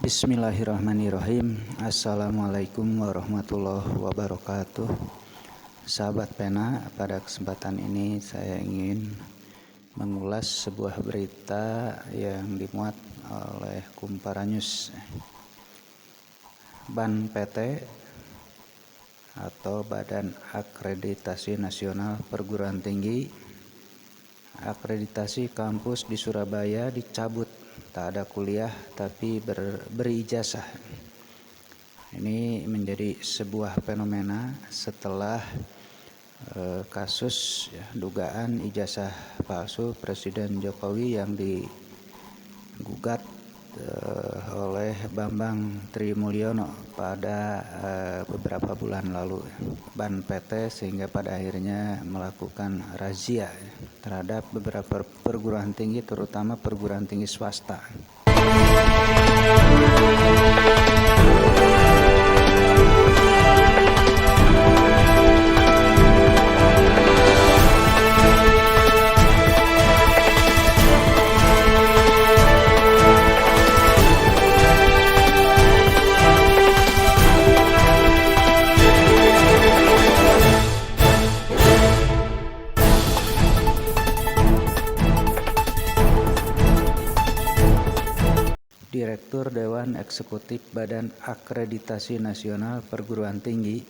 Bismillahirrahmanirrahim. Assalamualaikum warahmatullahi wabarakatuh. Sahabat pena, pada kesempatan ini saya ingin mengulas sebuah berita yang dimuat oleh Kumpara News. BAN PT atau Badan Akreditasi Nasional Perguruan Tinggi, akreditasi kampus di Surabaya dicabut. Tak ada kuliah tapi berijazah. Ini menjadi sebuah fenomena setelah kasus dugaan ijazah palsu Presiden Jokowi yang digugat oleh Bambang Trimulyono pada beberapa bulan lalu, BAN PT, sehingga pada akhirnya melakukan razia terhadap beberapa perguruan tinggi, terutama perguruan tinggi swasta. Direktur Dewan Eksekutif Badan Akreditasi Nasional Perguruan Tinggi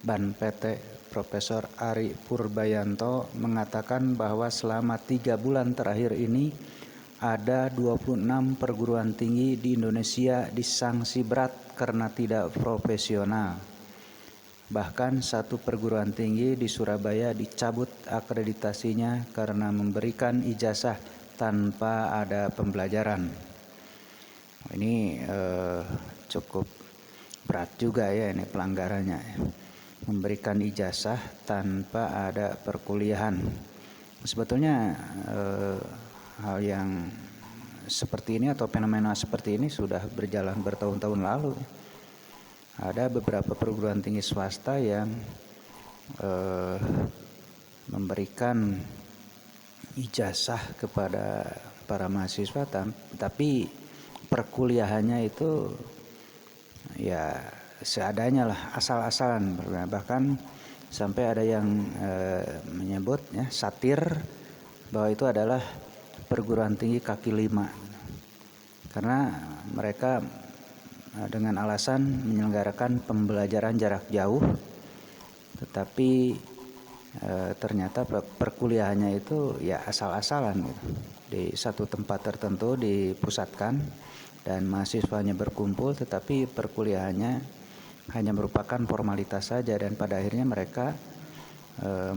BAN PT Profesor Ari Purbayanto mengatakan bahwa selama 3 bulan terakhir ini ada 26 perguruan tinggi di Indonesia disanksi berat karena tidak profesional. Bahkan satu perguruan tinggi di Surabaya dicabut akreditasinya karena memberikan ijazah tanpa ada pembelajaran. Ini cukup berat juga ya ini pelanggarannya, memberikan ijazah tanpa ada perkuliahan. Sebetulnya hal yang seperti ini atau fenomena seperti ini sudah berjalan bertahun-tahun lalu. Ada beberapa perguruan tinggi swasta yang memberikan ijazah kepada para mahasiswa, tapi perkuliahannya itu ya seadanya lah, asal-asalan. Bahkan sampai ada yang menyebut ya, satir bahwa itu adalah perguruan tinggi kaki lima, karena mereka dengan alasan menyelenggarakan pembelajaran jarak jauh, tetapi ternyata perkuliahannya itu ya asal-asalan gitu. Di satu tempat tertentu dipusatkan dan mahasiswanya berkumpul, tetapi perkuliahannya hanya merupakan formalitas saja, dan pada akhirnya mereka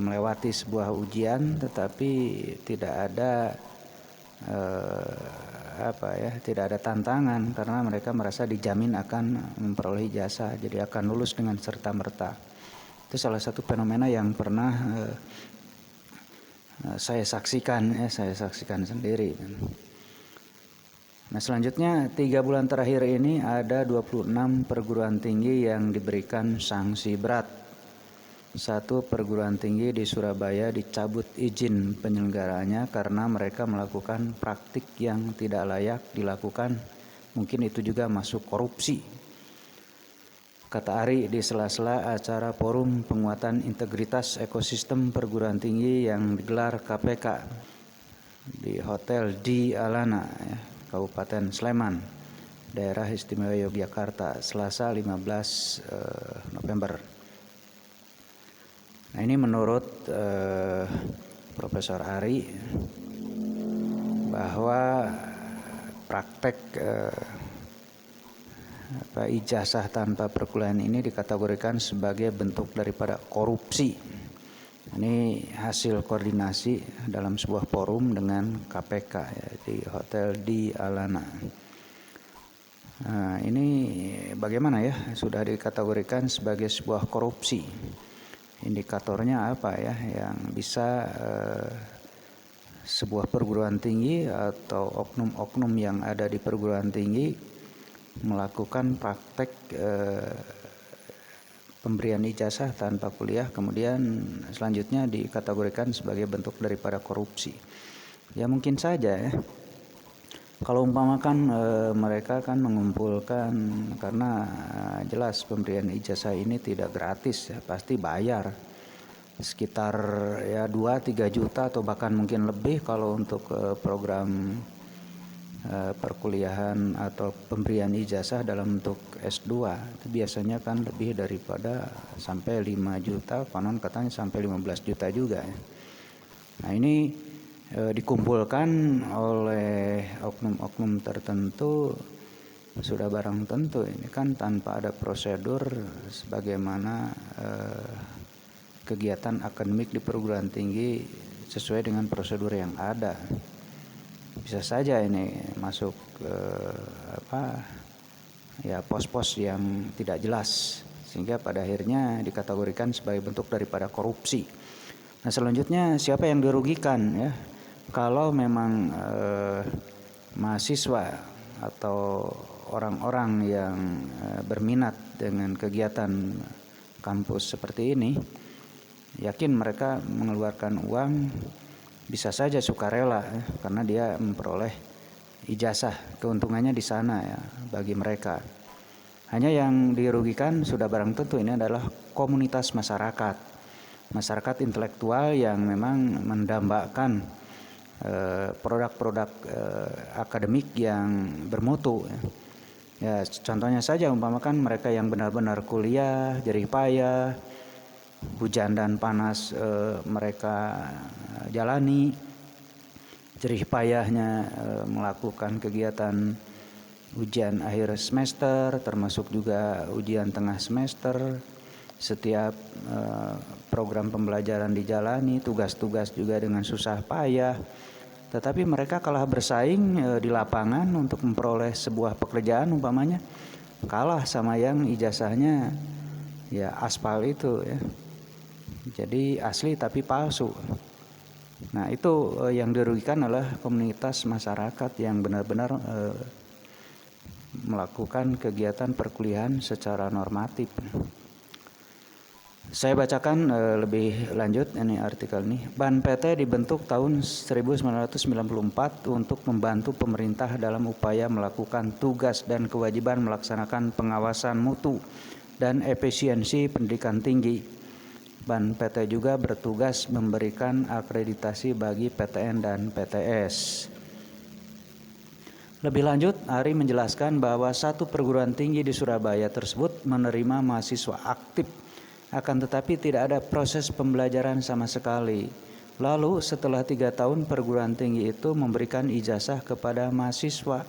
melewati sebuah ujian tetapi tidak ada tidak ada tantangan, karena mereka merasa dijamin akan memperoleh ijazah, jadi akan lulus dengan serta-merta. Itu salah satu fenomena yang pernah saya saksikan sendiri. Nah, selanjutnya 3 bulan terakhir ini ada 26 perguruan tinggi yang diberikan sanksi berat. Satu perguruan tinggi di Surabaya dicabut izin penyelenggaraannya karena mereka melakukan praktik yang tidak layak dilakukan. Mungkin itu juga masuk korupsi. Kata Ari di sela-sela acara Forum Penguatan Integritas Ekosistem Perguruan Tinggi yang digelar KPK di Hotel di Alana, ya, Kabupaten Sleman, Daerah Istimewa Yogyakarta, Selasa 15 November. Nah, ini menurut Profesor Ari bahwa praktek ijazah tanpa perkuliahan ini dikategorikan sebagai bentuk daripada korupsi. Ini hasil koordinasi dalam sebuah forum dengan KPK ya, di Hotel di Alana. Nah, ini bagaimana ya, sudah dikategorikan sebagai sebuah korupsi. Indikatornya apa ya yang bisa sebuah perguruan tinggi atau oknum-oknum yang ada di perguruan tinggi melakukan praktek pemberian ijazah tanpa kuliah, kemudian selanjutnya dikategorikan sebagai bentuk daripada korupsi. Ya mungkin saja ya, Kalau umpamakan mereka kan mengumpulkan, karena jelas pemberian ijazah ini tidak gratis ya, pasti bayar sekitar ya 2-3 juta atau bahkan mungkin lebih kalau untuk program perkuliahan atau pemberian ijazah dalam bentuk S2 itu biasanya kan lebih daripada sampai 5 juta, konon katanya sampai 15 juta juga ya. Nah ini dikumpulkan oleh oknum-oknum tertentu, sudah barang tentu ini kan tanpa ada prosedur sebagaimana kegiatan akademik di perguruan tinggi sesuai dengan prosedur yang ada. Bisa saja ini masuk pos-pos yang tidak jelas sehingga pada akhirnya dikategorikan sebagai bentuk daripada korupsi. Nah selanjutnya siapa yang dirugikan ya? Kalau memang mahasiswa atau orang-orang yang berminat dengan kegiatan kampus seperti ini, yakin mereka mengeluarkan uang bisa saja sukarela ya, karena dia memperoleh ijazah, keuntungannya di sana ya bagi mereka. Hanya yang dirugikan sudah barang tentu ini adalah komunitas masyarakat intelektual yang memang mendambakan produk-produk akademik yang bermutu ya. Contohnya saja umpamakan mereka yang benar-benar kuliah jerih payah, hujan dan panas mereka jalani, jerih payahnya melakukan kegiatan ujian akhir semester, termasuk juga ujian tengah semester. Setiap program pembelajaran dijalani, tugas-tugas juga dengan susah payah. Tetapi mereka kalah bersaing di lapangan untuk memperoleh sebuah pekerjaan umpamanya, kalah sama yang ijazahnya ya aspal itu ya. Jadi asli tapi palsu. Nah itu yang dirugikan adalah komunitas masyarakat yang benar-benar melakukan kegiatan perkuliahan secara normatif. Saya bacakan lebih lanjut ini artikel ini. BAN PT dibentuk tahun 1994 untuk membantu pemerintah dalam upaya melakukan tugas dan kewajiban melaksanakan pengawasan mutu dan efisiensi pendidikan tinggi. BAN PT juga bertugas memberikan akreditasi bagi PTN dan PTS. Lebih lanjut, Ari menjelaskan bahwa satu perguruan tinggi di Surabaya tersebut menerima mahasiswa aktif, akan tetapi tidak ada proses pembelajaran sama sekali. Lalu setelah 3 tahun perguruan tinggi itu memberikan ijazah kepada mahasiswa.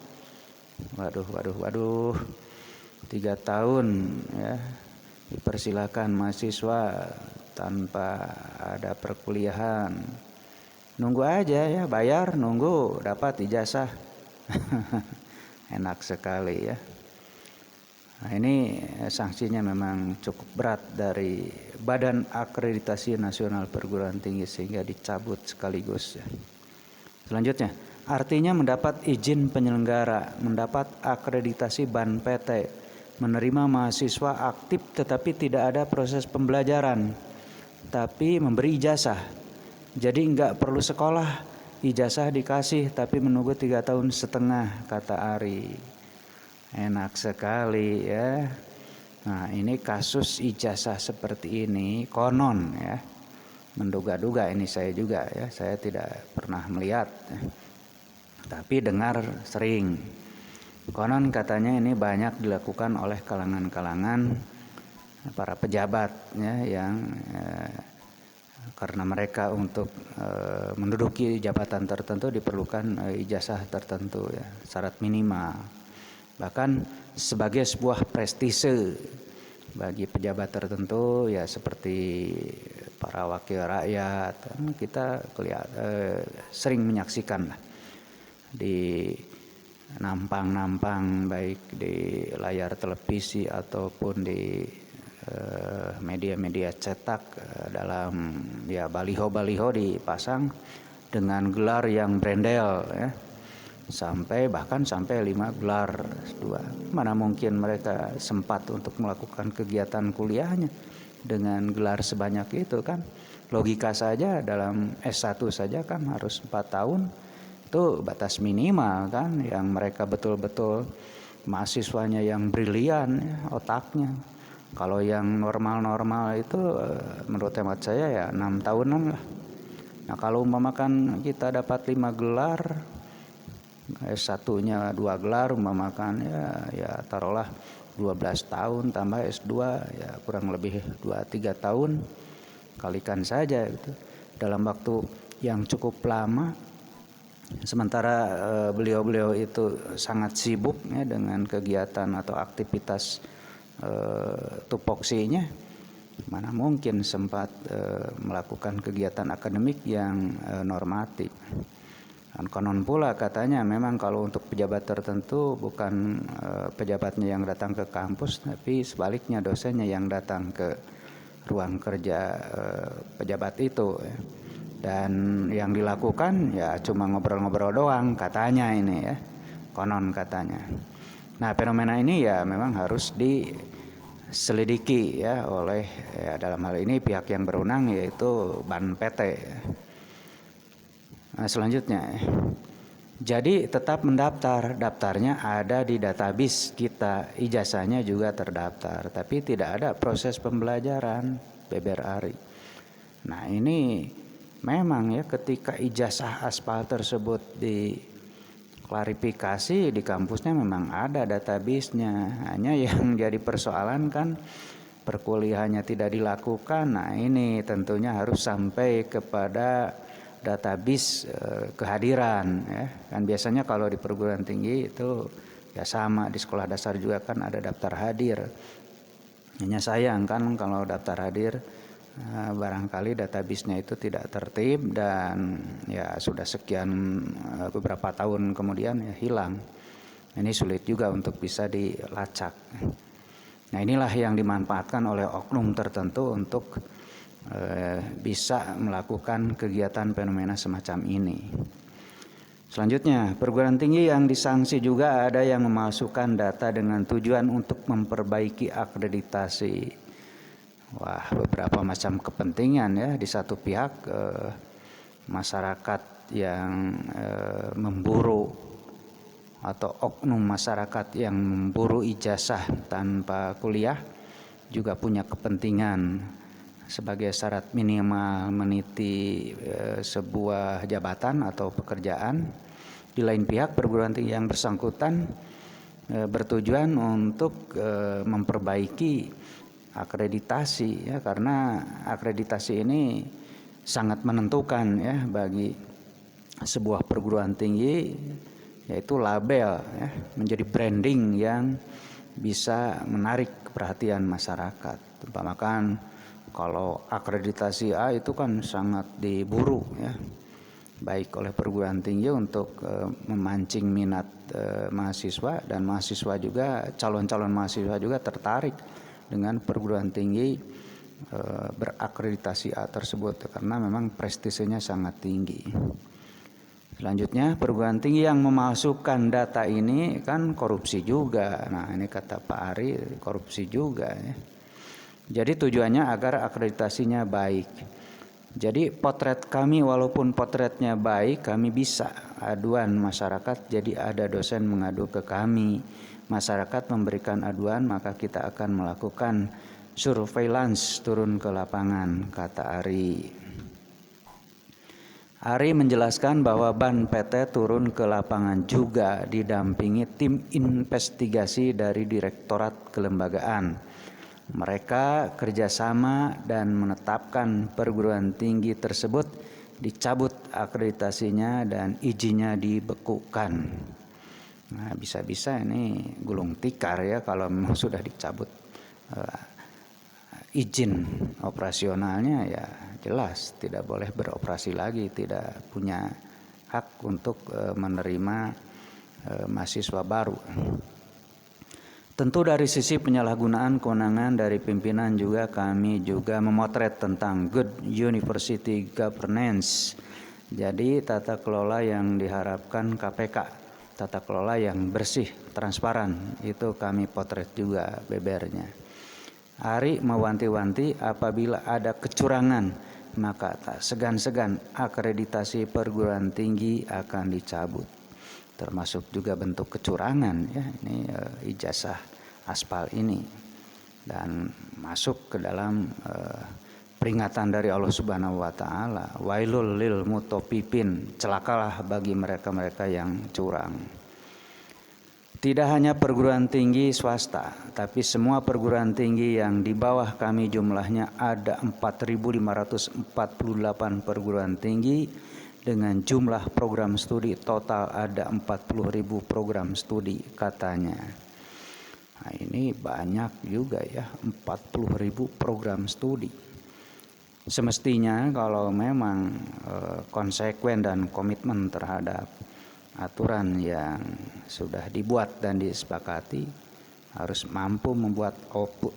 Waduh. 3 tahun ya, dipersilakan mahasiswa tanpa ada perkuliahan. Nunggu aja ya, bayar, nunggu dapat ijazah. Enak sekali ya. Nah ini sanksinya memang cukup berat dari Badan Akreditasi Nasional Perguruan Tinggi sehingga dicabut sekaligus ya. Selanjutnya, artinya mendapat izin penyelenggara, mendapat akreditasi BAN PT, menerima mahasiswa aktif tetapi tidak ada proses pembelajaran, tapi memberi ijazah. Jadi enggak perlu sekolah, ijazah dikasih tapi menunggu 3,5 tahun kata Ari. Enak sekali ya. Nah ini kasus ijazah seperti ini konon ya, menduga-duga ini saya juga ya, saya tidak pernah melihat ya, tapi dengar sering. Konon katanya ini banyak dilakukan oleh kalangan-kalangan para pejabat ya, yang karena mereka untuk menduduki jabatan tertentu diperlukan ijazah tertentu ya, syarat minimal. Bahkan sebagai sebuah prestise bagi pejabat tertentu ya, seperti para wakil rakyat, kita sering menyaksikan di nampang-nampang baik di layar televisi ataupun di media-media cetak, dalam ya baliho-baliho dipasang dengan gelar yang brandel ya. Bahkan sampai 5 gelar S2. Mana mungkin mereka sempat untuk melakukan kegiatan kuliahnya dengan gelar sebanyak itu kan. Logika saja dalam S1 saja kan harus 4 tahun, Itu batas minimal kan, yang mereka betul-betul mahasiswanya yang brilian ya, otaknya. Kalau yang normal-normal itu menurut hemat saya ya 6 tahunan lah. Nah kalau umpamakan kita dapat 5 gelar, S1-nya 2 gelar umpamakan ya taruhlah 12 tahun tambah S2 ya kurang lebih 2-3 tahun, kalikan saja gitu. Dalam waktu yang cukup lama. Sementara beliau-beliau itu sangat sibuk ya dengan kegiatan atau aktivitas tupoksinya, mana mungkin sempat melakukan kegiatan akademik yang normatif. Dan konon pula katanya memang kalau untuk pejabat tertentu bukan pejabatnya yang datang ke kampus, tapi sebaliknya dosennya yang datang ke ruang kerja pejabat itu ya. Dan yang dilakukan ya cuma ngobrol-ngobrol doang katanya ini ya, konon katanya. Nah fenomena ini ya memang harus diselidiki ya oleh ya dalam hal ini pihak yang berwenang yaitu Ban PT. Nah selanjutnya, jadi tetap mendaftar, daftarnya ada di database kita, ijazahnya juga terdaftar, tapi tidak ada proses pembelajaran Beber Ari. Nah ini memang ya ketika ijazah aspal tersebut diklarifikasi di kampusnya memang ada database-nya. Hanya yang jadi persoalan kan perkuliahannya tidak dilakukan. Nah ini tentunya harus sampai kepada database kehadiran ya. Kan biasanya kalau di perguruan tinggi itu ya sama, di sekolah dasar juga kan ada daftar hadir. Hanya sayang kan kalau daftar hadir barangkali database-nya itu tidak tertib dan ya sudah sekian beberapa tahun kemudian ya hilang. Ini sulit juga untuk bisa dilacak. Nah inilah yang dimanfaatkan oleh oknum tertentu untuk bisa melakukan kegiatan fenomena semacam ini. Selanjutnya, perguruan tinggi yang disanksi juga ada yang memasukkan data dengan tujuan untuk memperbaiki akreditasi. Wah, beberapa macam kepentingan ya. Di satu pihak masyarakat yang memburu atau oknum masyarakat yang memburu ijazah tanpa kuliah juga punya kepentingan sebagai syarat minimal meniti sebuah jabatan atau pekerjaan. Di lain pihak perguruan tinggi yang bersangkutan bertujuan untuk memperbaiki akreditasi ya, karena akreditasi ini sangat menentukan ya bagi sebuah perguruan tinggi, yaitu label ya, menjadi branding yang bisa menarik perhatian masyarakat. Umpamakan kalau akreditasi A itu kan sangat diburu ya, baik oleh perguruan tinggi untuk memancing minat mahasiswa, dan mahasiswa juga, calon-calon mahasiswa juga tertarik dengan perguruan tinggi berakreditasi A tersebut karena memang prestisenya sangat tinggi. Selanjutnya, perguruan tinggi yang memasukkan data ini kan korupsi juga. Nah ini kata Pak Ari, korupsi juga ya. Jadi tujuannya agar akreditasinya baik. Jadi potret kami walaupun potretnya baik, kami bisa aduan masyarakat, jadi ada dosen mengadu ke kami, masyarakat memberikan aduan, maka kita akan melakukan surveillance turun ke lapangan, kata Ari. Ari menjelaskan bahwa Ban PT turun ke lapangan juga didampingi tim investigasi dari Direktorat Kelembagaan. Mereka kerjasama dan menetapkan perguruan tinggi tersebut dicabut akreditasinya dan izinnya dibekukan. Nah, bisa-bisa ini gulung tikar ya kalau memang sudah dicabut izin operasionalnya, ya jelas tidak boleh beroperasi lagi, tidak punya hak untuk menerima mahasiswa baru. Tentu dari sisi penyalahgunaan kewenangan dari pimpinan juga kami juga memotret tentang good university governance. Jadi tata kelola yang diharapkan KPK, tata kelola yang bersih, transparan, itu kami potret juga bebernya. Ari mewanti-wanti apabila ada kecurangan maka tak segan-segan akreditasi perguruan tinggi akan dicabut. Termasuk juga bentuk kecurangan ya, ini ijazah aspal ini, dan masuk ke dalam peringatan dari Allah Subhanahu wa taala, wailul lil mutaffifin, celakalah bagi mereka-mereka yang curang. Tidak hanya perguruan tinggi swasta, tapi semua perguruan tinggi yang di bawah kami jumlahnya ada 4.548 perguruan tinggi dengan jumlah program studi total ada 40.000 program studi katanya. Nah, ini banyak juga ya, 40.000 program studi. Semestinya kalau memang konsekuen dan komitmen terhadap aturan yang sudah dibuat dan disepakati, harus mampu membuat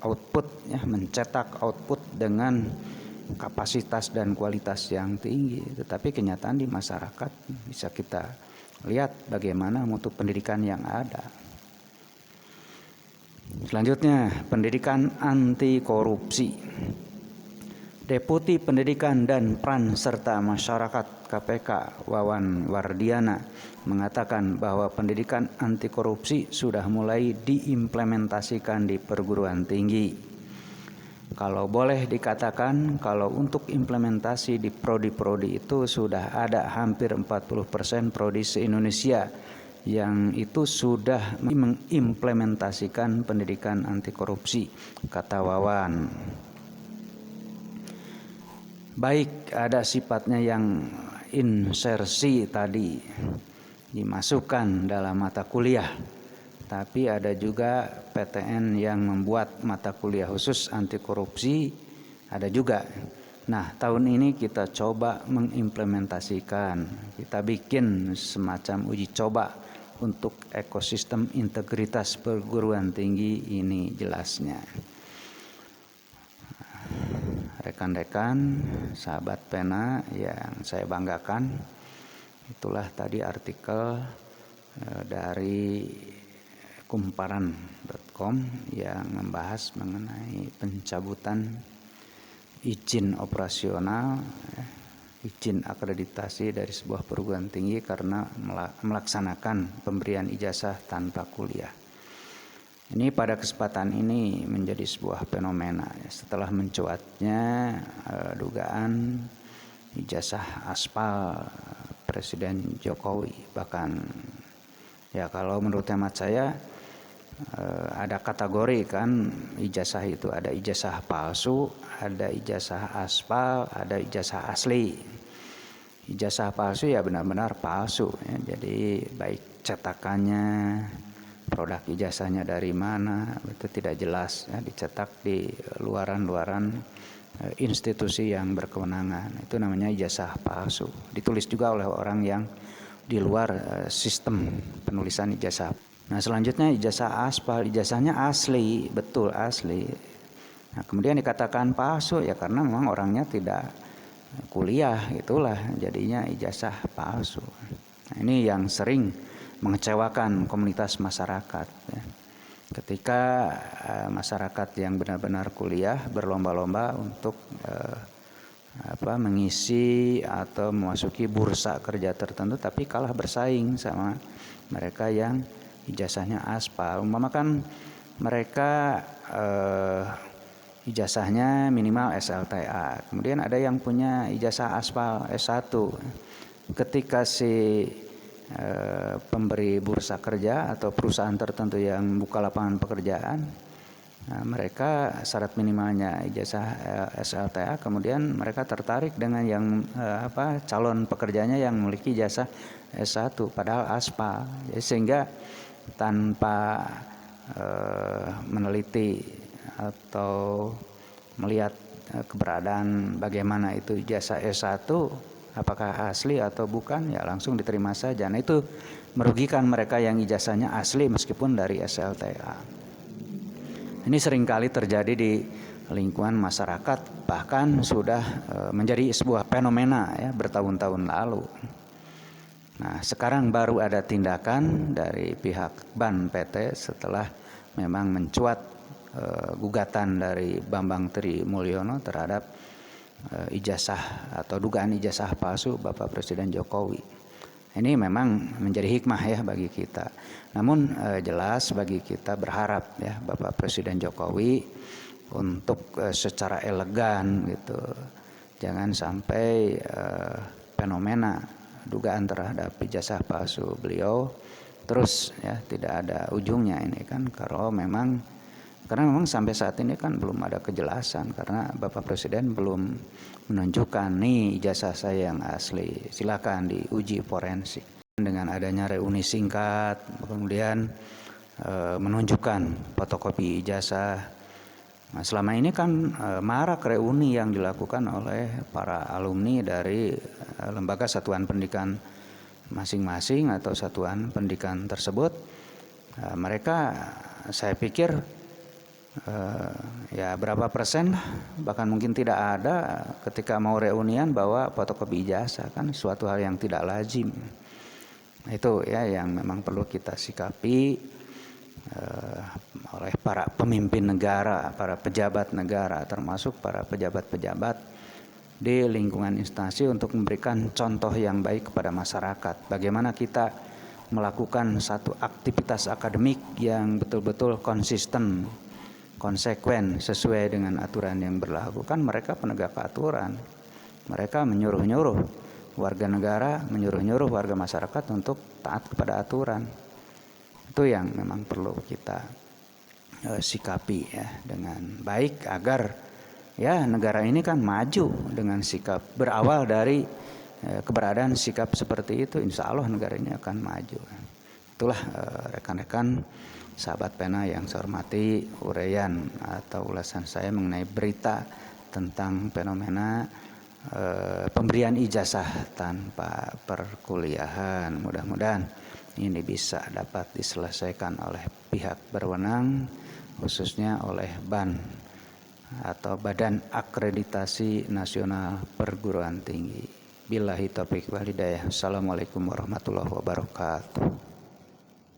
output ya, mencetak output dengan kapasitas dan kualitas yang tinggi. Tetapi kenyataan di masyarakat bisa kita lihat bagaimana mutu pendidikan yang ada. Selanjutnya, pendidikan anti korupsi. Deputi Pendidikan dan Peran Serta Masyarakat KPK Wawan Wardiana mengatakan bahwa pendidikan anti korupsi sudah mulai diimplementasikan di perguruan tinggi. Kalau boleh dikatakan, kalau untuk implementasi di prodi-prodi itu sudah ada hampir 40% prodi se-Indonesia yang itu sudah mengimplementasikan pendidikan anti korupsi, kata Wawan. Baik ada sifatnya yang insersi tadi, dimasukkan dalam mata kuliah, tapi ada juga PTN yang membuat mata kuliah khusus anti korupsi, ada juga. Nah, tahun ini kita coba mengimplementasikan, kita bikin semacam uji coba untuk ekosistem integritas perguruan tinggi ini jelasnya. Rekan-rekan, sahabat pena yang saya banggakan, itulah tadi artikel dari kumparan.com yang membahas mengenai pencabutan izin operasional, izin akreditasi dari sebuah perguruan tinggi karena melaksanakan pemberian ijazah tanpa kuliah. Ini pada kesempatan ini menjadi sebuah fenomena setelah mencuatnya dugaan ijazah aspal Presiden Jokowi. Bahkan ya kalau menurut hemat saya ada kategori kan ijazah itu, ada ijazah palsu, ada ijazah aspal, ada ijazah asli. Ijazah palsu ya benar-benar palsu ya. Jadi baik cetakannya, produk ijazahnya dari mana, itu tidak jelas ya, dicetak di luaran-luaran institusi yang berkewenangan. Itu namanya ijazah palsu. Ditulis juga oleh orang yang di luar sistem penulisan ijazah. Nah, selanjutnya ijazah aspal, ijazahnya asli, betul asli. Nah, kemudian dikatakan palsu ya karena memang orangnya tidak kuliah, itulah jadinya ijazah palsu. Nah, ini yang sering mengecewakan komunitas masyarakat ya. Ketika masyarakat yang benar-benar kuliah berlomba-lomba untuk mengisi atau memasuki bursa kerja tertentu, tapi kalah bersaing sama mereka yang ijazahnya aspal. Umpama kan mereka ijazahnya minimal SLTA, kemudian ada yang punya ijazah aspal S1. Ketika si pemberi bursa kerja atau perusahaan tertentu yang membuka lapangan pekerjaan, mereka syarat minimalnya ijazah SLTA, kemudian mereka tertarik dengan yang calon pekerjanya yang memiliki ijazah S1 padahal aspal. Jadi sehingga tanpa meneliti atau melihat keberadaan bagaimana itu ijazah S1, apakah asli atau bukan, ya langsung diterima saja. Nah, itu merugikan mereka yang ijazahnya asli meskipun dari SLTA. Ini seringkali terjadi di lingkungan masyarakat, bahkan sudah menjadi sebuah fenomena ya bertahun-tahun lalu. Nah, sekarang baru ada tindakan dari pihak BAN PT setelah memang mencuat gugatan dari Bambang Tri Mulyono terhadap ijazah atau dugaan ijazah palsu Bapak Presiden Jokowi. Ini memang menjadi hikmah ya bagi kita. Namun jelas bagi kita berharap ya Bapak Presiden Jokowi untuk secara elegan gitu, jangan sampai fenomena dugaan terhadap ijazah palsu beliau terus ya tidak ada ujungnya ini kan, karena memang sampai saat ini kan belum ada kejelasan karena Bapak Presiden belum menunjukkan nih ijazah saya yang asli, silakan diuji forensik. Dengan adanya reuni singkat, kemudian menunjukkan fotokopi ijazah. Nah, selama ini kan marak reuni yang dilakukan oleh para alumni dari lembaga satuan pendidikan masing-masing atau satuan pendidikan tersebut. Mereka saya pikir ya berapa persen bahkan mungkin tidak ada ketika mau reunian bawa fotokopi ijazah, kan suatu hal yang tidak lazim. Itu ya yang memang perlu kita sikapi oleh para pemimpin negara, para pejabat negara, termasuk para pejabat-pejabat di lingkungan instansi untuk memberikan contoh yang baik kepada masyarakat. Bagaimana kita melakukan satu aktivitas akademik yang betul-betul konsisten, konsekuen sesuai dengan aturan yang berlaku. Kan mereka penegak aturan, mereka menyuruh-nyuruh warga negara, menyuruh-nyuruh warga masyarakat untuk taat kepada aturan. Itu yang memang perlu kita sikapi ya dengan baik agar ya negara ini kan maju dengan sikap, berawal dari keberadaan sikap seperti itu, insya Allah negara ini akan maju. Itulah rekan-rekan sahabat pena yang saya hormati, uraian atau ulasan saya mengenai berita tentang fenomena pemberian ijazah tanpa perkuliahan. Mudah-mudahan ini bisa dapat diselesaikan oleh pihak berwenang, khususnya oleh BAN atau Badan Akreditasi Nasional Perguruan Tinggi. Billahi taufiq wal hidayah. Assalamualaikum warahmatullahi wabarakatuh.